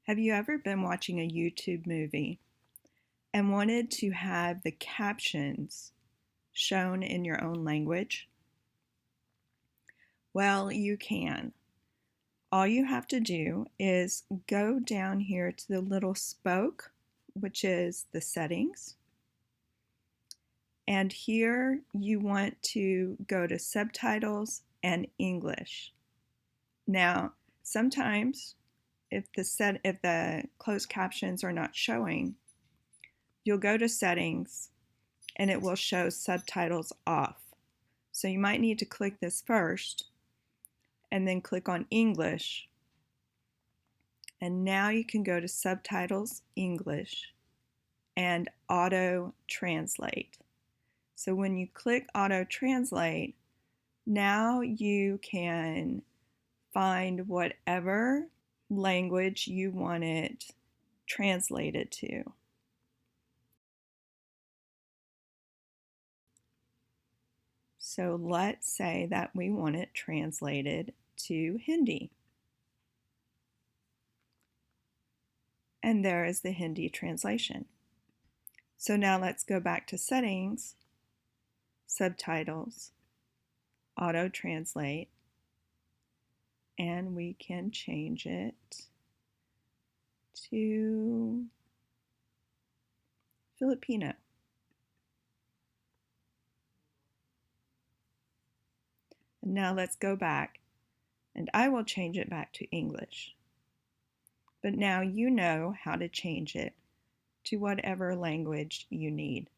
Have you ever been watching a YouTube movie and wanted to have the captions shown in your own language? Well, you can. All you have to do is go down here to the little spoke, which is the settings. And here you want to go to Subtitles and English. Now, sometimes if the closed captions are not showing, you'll go to settings and it will show subtitles off. So you might need to click this first and then click on English. And now you can go to Subtitles English and Auto Translate. So when you click Auto Translate, now you can find whatever language you want it translated to. So let's say that we want it translated to Hindi. And there is the Hindi translation. So now let's go back to Settings, Subtitles, Auto Translate, and we can change it to Filipino. And now let's go back, and I will change it back to English. But now you know how to change it to whatever language you need.